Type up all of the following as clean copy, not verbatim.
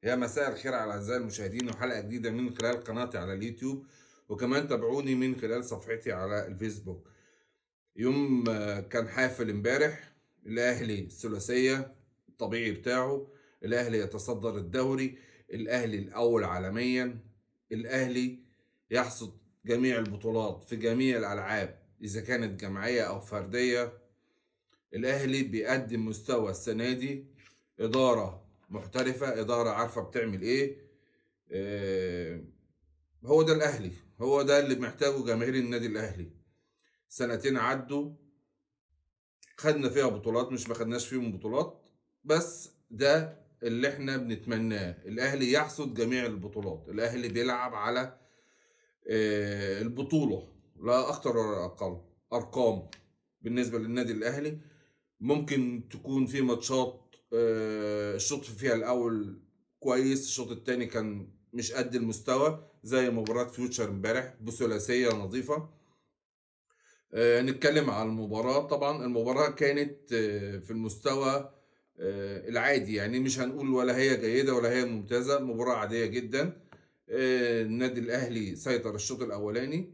يا مساء الخير على أعزائي المشاهدين، وحلقة جديدة من خلال قناتي على اليوتيوب، وكمان تابعوني من خلال صفحتي على الفيسبوك. يوم كان حافل امبارح. الأهلي الثلاثية الطبيعي بتاعه، الأهلي يتصدر الدوري، الأهلي الأول عالميا، الأهلي يحصد جميع البطولات في جميع الألعاب إذا كانت جماعية أو فردية. الأهلي بيقدم مستوى السنة دي، إدارة محترفة، إدارة عارفة بتعمل إيه. آه، هو ده الأهلي، هو ده اللي محتاجه جماهير النادي الأهلي. سنتين عدوا، خدنا فيها بطولات، مش ما خدناش فيهم بطولات، بس ده اللي احنا بنتمناه. الأهلي يحصد جميع البطولات، الأهلي بيلعب على البطولة، لا أكتر ولا أقل. أرقام بالنسبة للنادي الأهلي، ممكن تكون في ماتشات الشوط فيها الأول كويس، الشوط التاني كان مش قد المستوى، زي مباراة فيوتشر امبارح بثلاثية نظيفة. نتكلم على المباراة. طبعا المباراة كانت في المستوى العادي، يعني مش هنقول ولا هي جيدة ولا هي ممتازة، مباراة عادية جدا. النادي الأهلي سيطر الشوط الأولاني،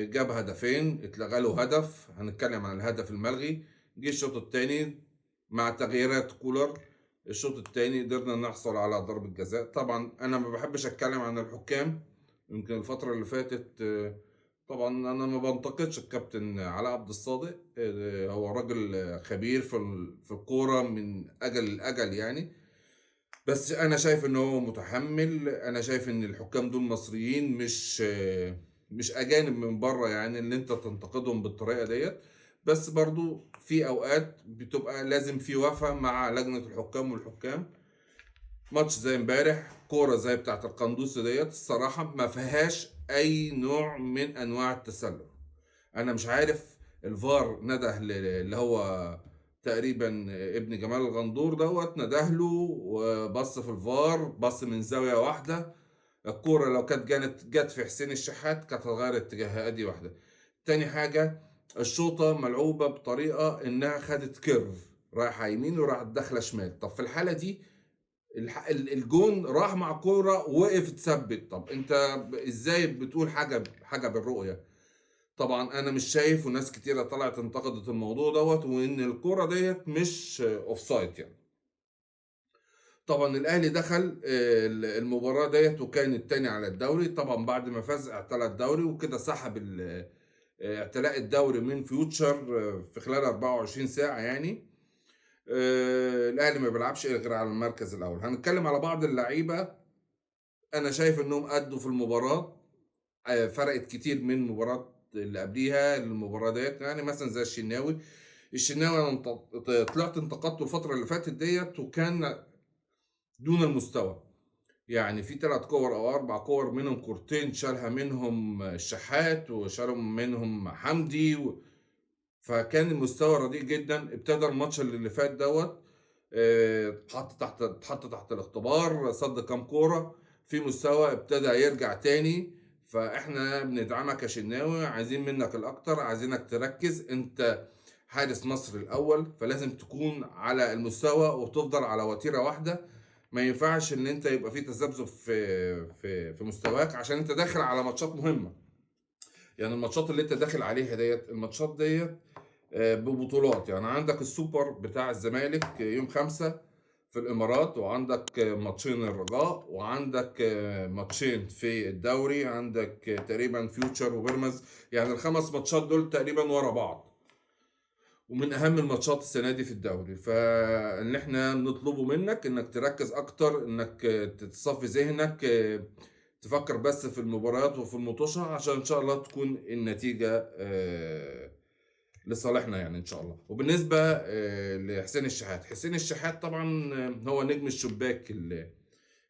جاب هدفين، اتلغى له هدف، هنتكلم عن الهدف الملغي. جه الشوط الثاني مع تغييرات كولر، الشوط الثاني قدرنا نحصل على ضربة جزاء. طبعا انا ما بحبش اتكلم عن الحكام، يمكن الفترة اللي فاتت طبعا انا ما بنتقدش الكابتن علاء عبد الصادق، هو راجل خبير في الكورة من اجل لاجل يعني. بس انا شايف ان هو متحمل، انا شايف ان الحكام دول مصريين، مش اجانب من بره، يعني ان انت تنتقدهم بالطريقه ديت. بس برضو في اوقات بتبقى لازم في وفا مع لجنه الحكام والحكام. ماتش زي امبارح، كوره زي بتاعه القندوسي ديت، الصراحه ما فيهاش اي نوع من انواع التسلل. انا مش عارف، الفار نده اللي هو تقريبا ابن جمال الغندور دوت، نده له وبص في الفار، بص من زاوية واحدة. الكورة لو كانت جت في حسين الشحات كانت هتغير اتجاهها، ادي واحدة. تاني حاجة، الشوطة ملعوبة بطريقة انها خدت كيرف، رايحة يمين وراحت داخلة شمال. طب في الحالة دي الجون راح مع كورة وقف اتثبت. طب انت ازاي بتقول حاجة بالرؤية؟ طبعا انا مش شايف، وناس كتيرة طلعت انتقدت الموضوع دوت، وان الكرة ديت مش اوفسايد يعني. طبعا الاهلي دخل المباراة ديت وكان التاني على الدوري، طبعا بعد ما فاز اعتلى الدوري وكده، سحب اعتلاء الدوري من فيوتشر في خلال 24 ساعة يعني. الاهلي ما بيلعبش غير على المركز الاول. هنتكلم على بعض اللعيبة، انا شايف انهم ادوا في المباراة، فرقت كتير من المباراة اللي قبليها المباراة ديت. يعني مثلا زي الشناوي انا طلعت انتقدته الفترة اللي فاتت ديت، وكان دون المستوى. يعني في 3 كور او 4 كور، منهم كورتين شالها منهم الشحات وشالهم منهم حمدي فكان المستوى رديء جدا. ابتدى الماتش اللي فات دوت، اتحط تحت الاختبار، صد كام كورة في مستوى، ابتدى يرجع تاني. فاحنا بندعمك يا شناوي، عايزين منك الاكتر، عايزينك تركز، انت حارس مصر الاول، فلازم تكون على المستوى وتفضل على وتيرة واحدة. ما ينفعش ان انت يبقى في تذبذب في مستواك، عشان انت داخل على ماتشات مهمة. يعني الماتشات اللي انت داخل عليها ديت، الماتشات ديت ببطولات. يعني عندك السوبر بتاع الزمالك يوم 5 في الإمارات، وعندك ماتشين الرجاء، وعندك ماتشين في الدوري، عندك تقريبا فيوتشر وبيراميدز. يعني ال5 ماتشات دول تقريبا ورا بعض، ومن أهم الماتشات السنة دي في الدوري. فإن احنا نطلبه منك إنك تركز أكتر، إنك تصفي ذهنك، تفكر بس في المباريات وفي المطوشة، عشان إن شاء الله تكون النتيجة لصالحنا يعني ان شاء الله. وبالنسبه لحسين الشحات، حسين الشحات طبعا هو نجم الشباك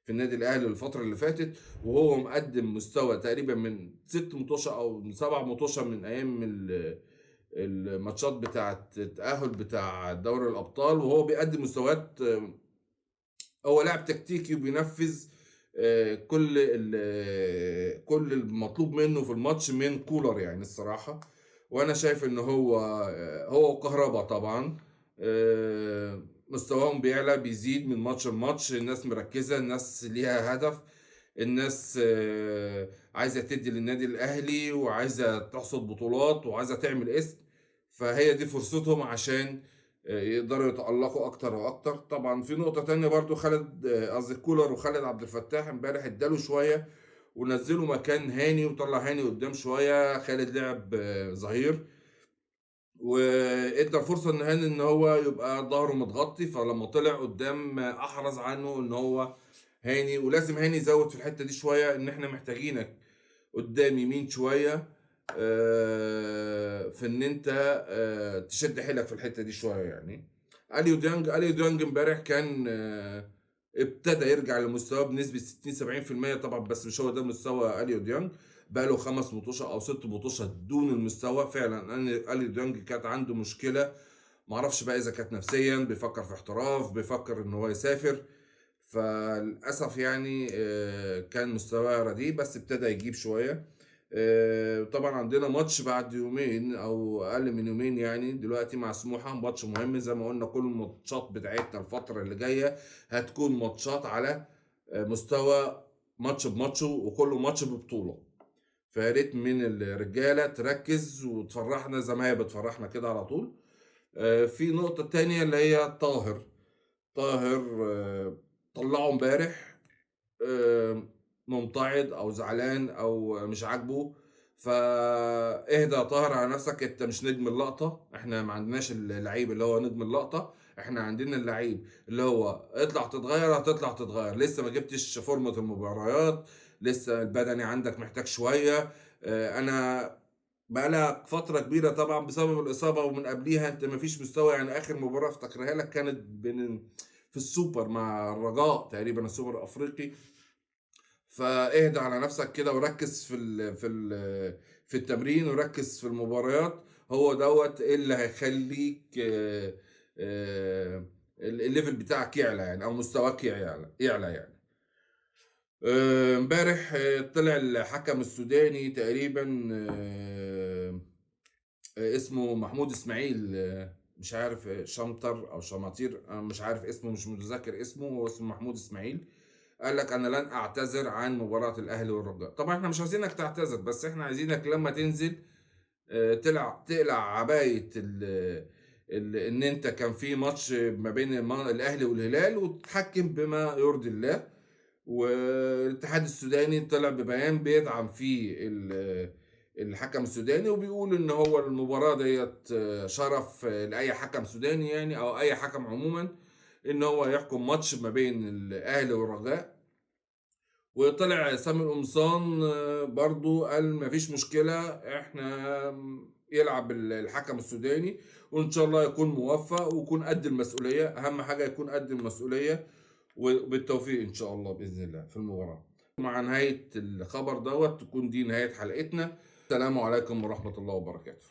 في النادي الاهلي الفتره اللي فاتت، وهو مقدم مستوى تقريبا من 6 مطوشه او من 7 مطوشه، من ايام الماتشات بتاعه التاهل بتاع دوري الابطال، وهو بيقدم مستويات. هو لاعب تكتيكي وبينفذ كل المطلوب منه في الماتش من كولر يعني الصراحة. وانا شايف ان هو وكهربا طبعا، مستواهم بيعلى بيزيد من ماتش لماتش، الناس مركزة، الناس ليها هدف، الناس عايزة تدي للنادي الأهلي وعايزة تحصد بطولات وعايزة تعمل اسم. فهي دي فرصتهم عشان يقدروا يتألقوا أكتر وأكتر. طبعا في نقطة تانية برضو، خالد قصدي كولر وخالد عبد الفتاح امبارح اداله شوية ونزلوا مكان هاني وطلع هاني قدام شوية. خالد لعب ظهير، وادى فرصه ان هاني ان هو يبقى ظهره متغطي، فلما طلع قدام احرز عنه ان هو هاني. ولازم هاني يزود في الحته دي شويه، ان احنا محتاجينك قدام يمين شويه، في ان انت تشد حيلك في الحته دي شويه يعني. اليو ديانج امبارح كان ابتدى يرجع لمستواه بنسبه 60 70%. طبعا بس مش هو ده مستوى اليو ديانج، بقى له 5 مطوشه او 6 مطوشه دون المستوى فعلا. اليو ديانج كانت عنده مشكله، معرفش بقى اذا كانت نفسيا، بيفكر في احتراف، بيفكر ان هو يسافر. فللاسف يعني كان مستواه رديء، بس ابتدى يجيب شويه. طبعا عندنا ماتش بعد يومين او اقل من يومين يعني دلوقتي مع سموحه، ماتش مهم زي ما قلنا. كل الماتشات بتاعتنا الفتره اللي جايه هتكون ماتشات على مستوى ماتش بماتشه، وكل ماتش ببطوله. فيا ريت من الرجاله تركز وتفرحنا زي ما هي بتفرحنا كده على طول. في نقطه تانية اللي هي طاهر طلعه امبارح ممتعض او زعلان او مش عاجبه. فاهدى يا طاهر على نفسك، انت مش نجم اللقطة. احنا ما عندناش اللعيب اللي هو نجم اللقطة، احنا عندنا اللعيب اللي هو اطلع تتغير هتطلع تتغير. لسه ما جبتش فورمة المباريات، لسه البدني عندك محتاج شوية. انا بقالها فترة كبيرة طبعا بسبب الإصابة، ومن قبليها أنت مفيش مستوى. يعني آخر مباراة أفتكرها لك كانت في السوبر مع الرجاء تقريبا، السوبر الأفريقي. فاهدى على نفسك كده وركز في التمرين، وركز في المباريات. هو دوت اللي هيخليك الليفل بتاعك يعلى يعني، او مستواك يعلى يعني. امبارح طلع الحكم السوداني تقريبا، اسمه محمود اسماعيل، مش عارف شمطر او شماطير، أنا مش عارف اسمه، مش متذكر اسمه، هو اسمه محمود اسماعيل. قال لك انا لن اعتذر عن مباراة الاهلي والرجاء. طبعا احنا مش عايزينك تعتذر، بس احنا عايزينك لما تنزل تقلع عباية ان انت كان في ماتش ما بين الاهلي والهلال، وتتحكم بما يرضي الله. والاتحاد السوداني طلع ببيان بيدعم فيه الحكم السوداني، وبيقول ان هو المباراة ديت شرف لاي حكم سوداني يعني، او اي حكم عموما، ان هو يحكم ماتش ما بين الاهلي والرجاء. وطلع سامي القمصان برضو قال مفيش مشكلة، احنا يلعب الحكم السوداني، وان شاء الله يكون موفق ويكون قد المسؤولية. اهم حاجة يكون قد المسؤولية، وبالتوفيق ان شاء الله باذن الله في المباراة. مع نهاية الخبر دوت تكون دي نهاية حلقتنا. السلام عليكم ورحمة الله وبركاته.